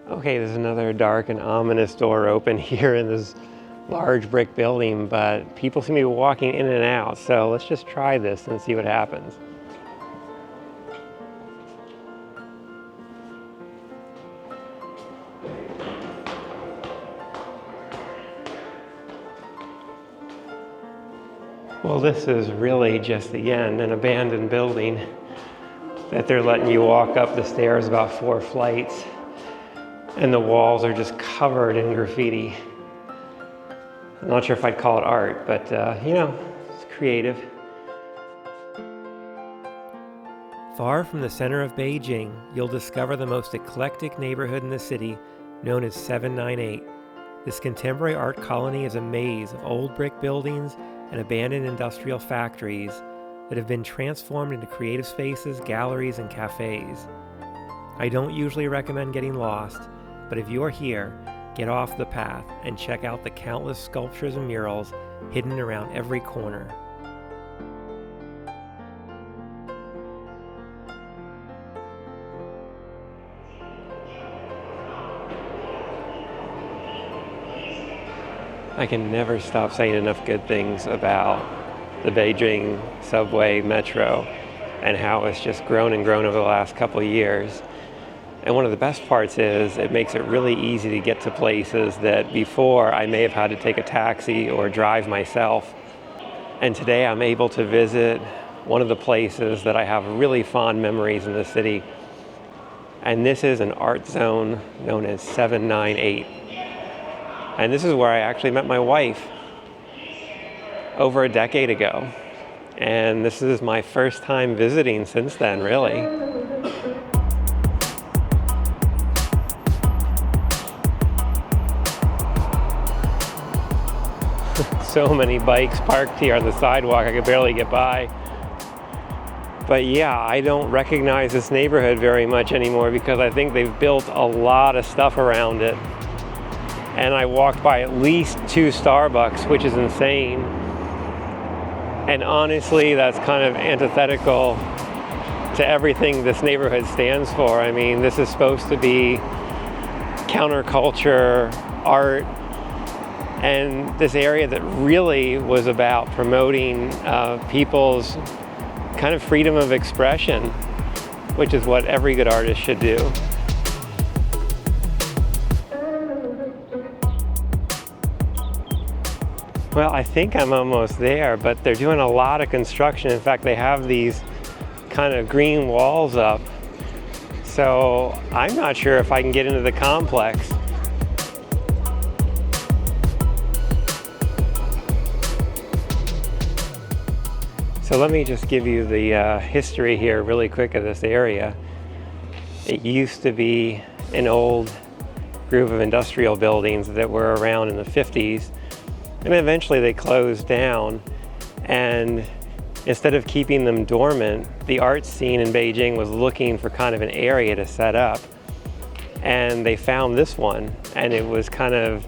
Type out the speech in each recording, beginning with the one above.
Okay, there's another dark and ominous door open here in this large brick building, but people seem to be walking in and out, so let's just try this and see what happens. Well, this is really just the end, an abandoned building that they're letting you walk up the stairs about 4 flights, and the walls are just covered in graffiti. I'm not sure if I'd call it art, but it's creative. Far from the center of Beijing, you'll discover the most eclectic neighborhood in the city, known as 798. This contemporary art colony is a maze of old brick buildings and abandoned industrial factories that have been transformed into creative spaces, galleries, and cafes. I don't usually recommend getting lost, but if you're here, get off the path and check out the countless sculptures and murals hidden around every corner. I can never stop saying enough good things about the Beijing subway metro and how it's just grown and grown over the last couple of years. And one of the best parts is it makes it really easy to get to places that before I may have had to take a taxi or drive myself. And today I'm able to visit one of the places that I have really fond memories in the city. And this is an art zone known as 798. And this is where I actually met my wife over a decade ago. And this is my first time visiting since then, really. So many bikes parked here on the sidewalk, I could barely get by. But yeah, I don't recognize this neighborhood very much anymore because I think they've built a lot of stuff around it. And I walked by at least 2 Starbucks, which is insane. And honestly, that's kind of antithetical to everything this neighborhood stands for. I mean, this is supposed to be counterculture, art, and this area that really was about promoting people's kind of freedom of expression, which is what every good artist should do. Well, I think I'm almost there, but they're doing a lot of construction. In fact, they have these kind of green walls up. So I'm not sure if I can get into the complex. So let me just give you the history here really quick of this area. It used to be an old group of industrial buildings that were around in the 50s. And eventually they closed down, and instead of keeping them dormant, the art scene in Beijing was looking for kind of an area to set up. And they found this one, and it was kind of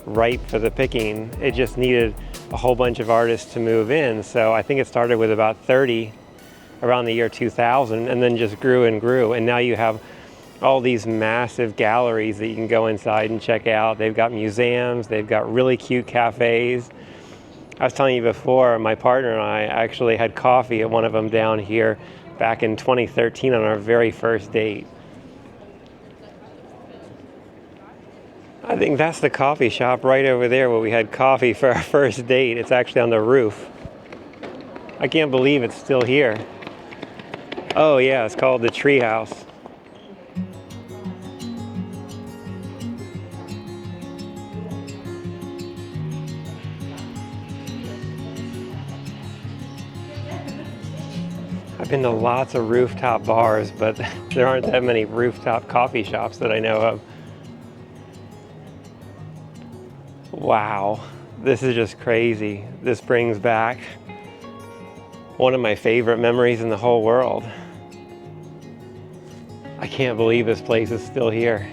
ripe for the picking. It just needed a whole bunch of artists to move in. So I think it started with about 30 around the year 2000, and then just grew and grew. And now you have all these massive galleries that you can go inside and check out. They've got museums, they've got really cute cafes. I was telling you before, my partner and I actually had coffee at one of them down here back in 2013 on our very first date. I think that's the coffee shop right over there where we had coffee for our first date. It's actually on the roof. I can't believe it's still here. Oh yeah, it's called the Treehouse. I've been to lots of rooftop bars, but there aren't that many rooftop coffee shops that I know of. Wow, this is just crazy. This brings back one of my favorite memories in the whole world. I can't believe this place is still here.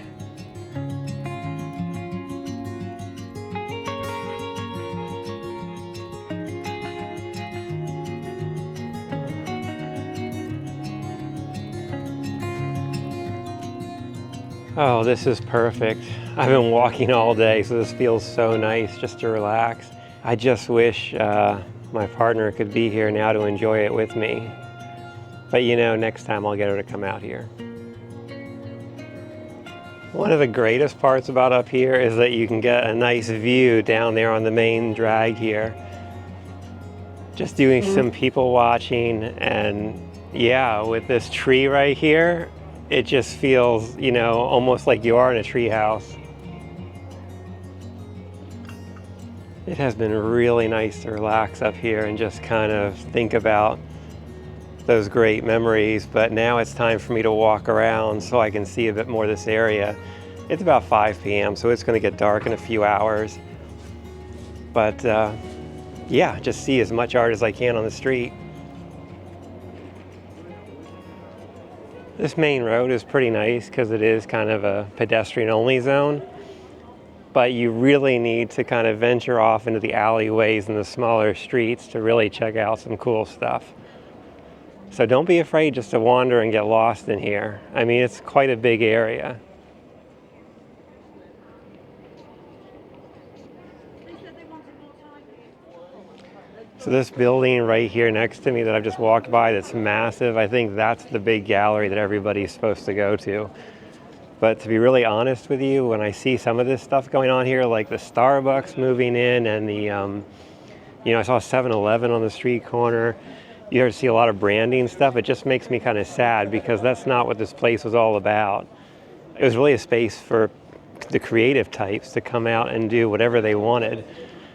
Oh, this is perfect. I've been walking all day, so this feels so nice just to relax. I just wish my partner could be here now to enjoy it with me. But you know, next time I'll get her to come out here. One of the greatest parts about up here is that you can get a nice view down there on the main drag here. Just doing some people watching, and yeah, with this tree right here, it just feels, you know, almost like you are in a tree house. It has been really nice to relax up here and just kind of think about those great memories, but now it's time for me to walk around so I can see a bit more of this area. It's about 5 p.m., so it's going to get dark in a few hours. But yeah, just see as much art as I can on the street. This main road is pretty nice because it is kind of a pedestrian-only zone, but you really need to kind of venture off into the alleyways and the smaller streets to really check out some cool stuff. So don't be afraid just to wander and get lost in here. I mean, it's quite a big area. So this building right here next to me that I've just walked by that's massive, I think that's the big gallery that everybody's supposed to go to. But to be really honest with you, when I see some of this stuff going on here, like the Starbucks moving in and the, you know, I saw 7-Eleven on the street corner. You see a lot of branding stuff. It just makes me kind of sad because that's not what this place was all about. It was really a space for the creative types to come out and do whatever they wanted,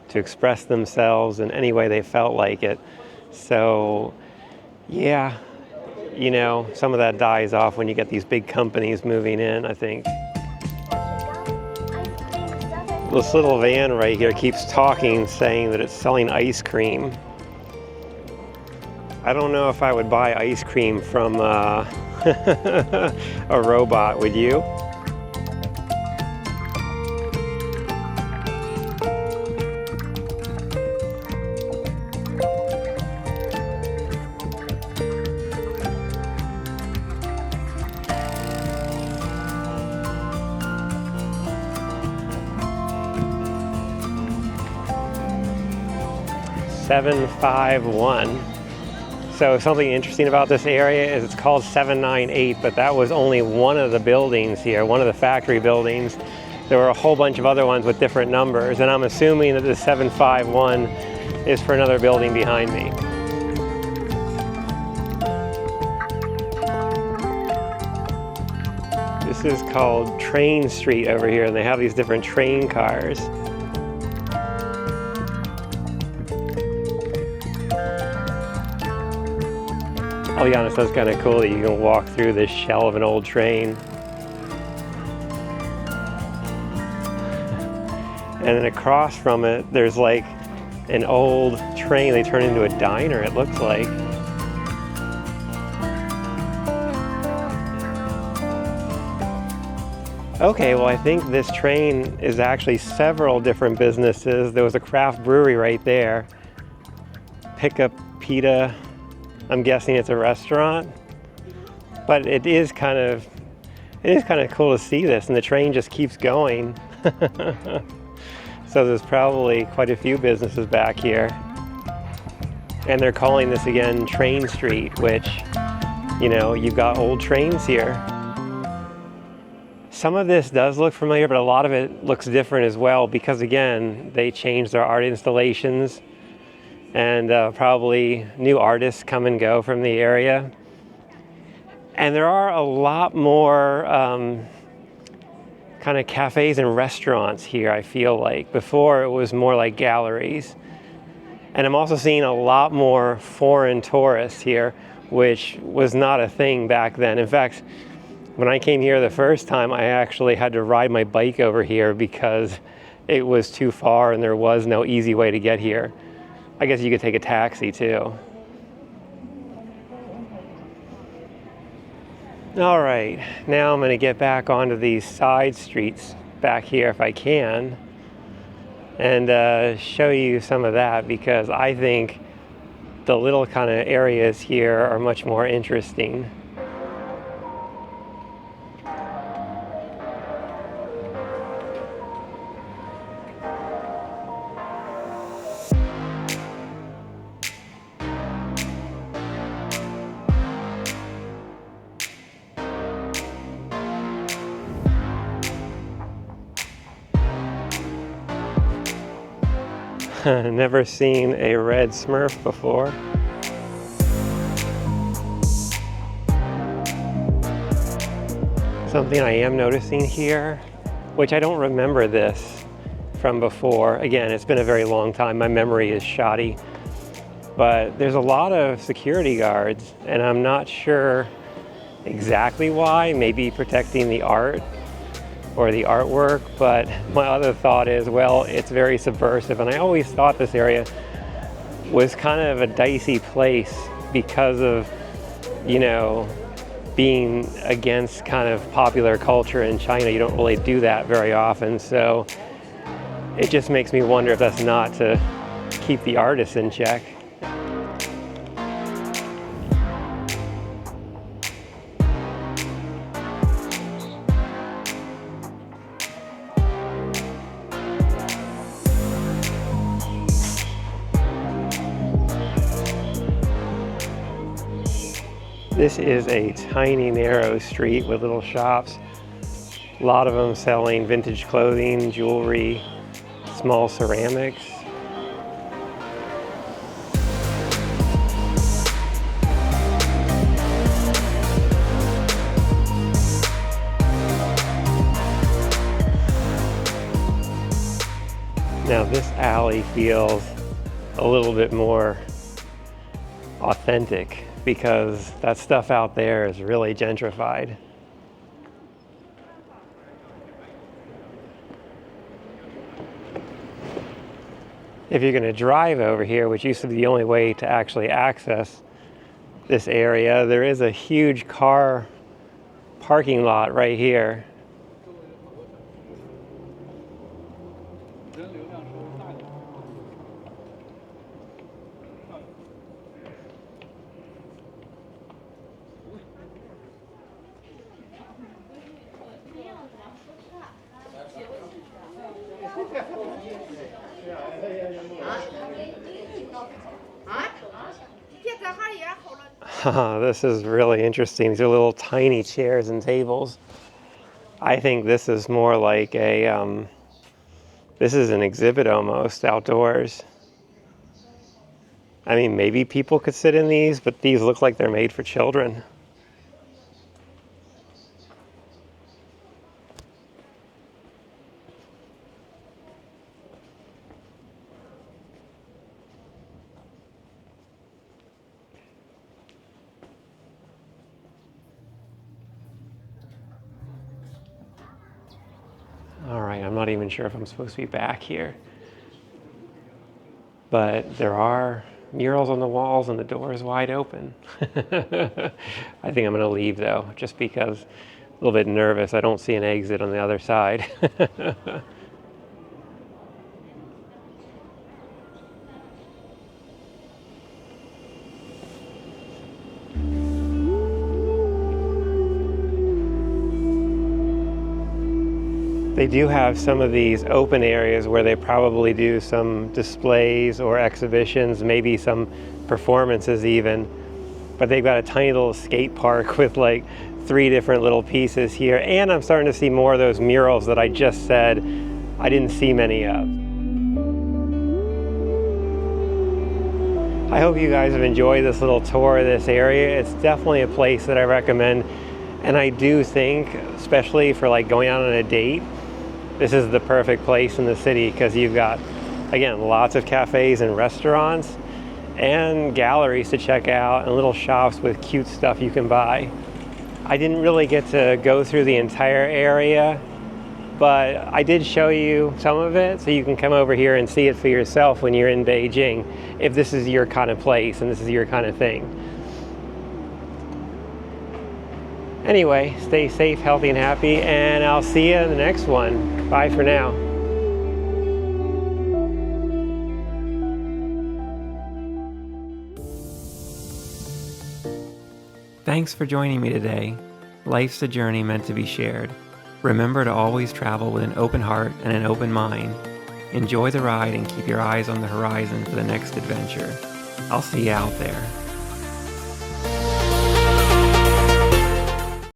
to express themselves in any way they felt like it. So, yeah, you know, some of that dies off when you get these big companies moving in, I think. This little van right here keeps talking, saying that it's selling ice cream. I don't know if I would buy ice cream from a robot, would you? $751. So something interesting about this area is it's called 798, but that was only one of the buildings here, one of the factory buildings. There were a whole bunch of other ones with different numbers, and I'm assuming that the 751 is for another building behind me. This is called Train Street over here, and they have these different train cars. I'll be honest, that's kind of cool that you can walk through this shell of an old train. And then across from it, there's like an old train they turned into a diner, it looks like. Okay, well I think this train is actually several different businesses. There was a craft brewery right there. Pickup Pita. I'm guessing it's a restaurant, but it is kind of cool to see this, and the train just keeps going. So there's probably quite a few businesses back here, and they're calling this again Train Street, which, you know, you've got old trains here. Some of this does look familiar, but a lot of it looks different as well because, again, they changed their art installations. And probably new artists come and go from the area. And there are a lot more kind of cafes and restaurants here, I feel like. Before it was more like galleries. And I'm also seeing a lot more foreign tourists here, which was not a thing back then. In fact, when I came here the first time, I actually had to ride my bike over here because it was too far and there was no easy way to get here. I guess you could take a taxi too. All right, now I'm going to get back onto these side streets back here if I can and show you some of that, because I think the little kind of areas here are much more interesting. Never seen a red Smurf before. Something I am noticing here, which I don't remember this from before. Again, it's been a very long time. My memory is shoddy. But there's a lot of security guards, and I'm not sure exactly why. Maybe protecting the art or the artwork, but my other thought is, well, it's very subversive, and I always thought this area was kind of a dicey place because of, you know, being against kind of popular culture in China. You don't really do that very often, so it just makes me wonder if that's not to keep the artists in check. This is a tiny, narrow street with little shops. A lot of them selling vintage clothing, jewelry, small ceramics. Now this alley feels a little bit more authentic, because that stuff out there is really gentrified. If you're going to drive over here, which used to be the only way to actually access this area, there is a huge car parking lot right here. This is really interesting. These are little tiny chairs and tables. I think this is more like a, this is an exhibit almost, outdoors. I mean, maybe people could sit in these, but these look like they're made for children. All right, I'm not even sure if I'm supposed to be back here. But there are murals on the walls and the door is wide open. I think I'm gonna leave though, just because I'm a little bit nervous. I don't see an exit on the other side. They do have some of these open areas where they probably do some displays or exhibitions, maybe some performances even. But they've got a tiny little skate park with like 3 different little pieces here. And I'm starting to see more of those murals that I just said I didn't see many of. I hope you guys have enjoyed this little tour of this area. It's definitely a place that I recommend. And I do think, especially for like going out on a date, this is the perfect place in the city because you've got, again, lots of cafes and restaurants and galleries to check out and little shops with cute stuff you can buy. I didn't really get to go through the entire area, but I did show you some of it so you can come over here and see it for yourself when you're in Beijing, if this is your kind of place and this is your kind of thing. Anyway, stay safe, healthy, and happy, and I'll see you in the next one. Bye for now. Thanks for joining me today. Life's a journey meant to be shared. Remember to always travel with an open heart and an open mind. Enjoy the ride and keep your eyes on the horizon for the next adventure. I'll see you out there.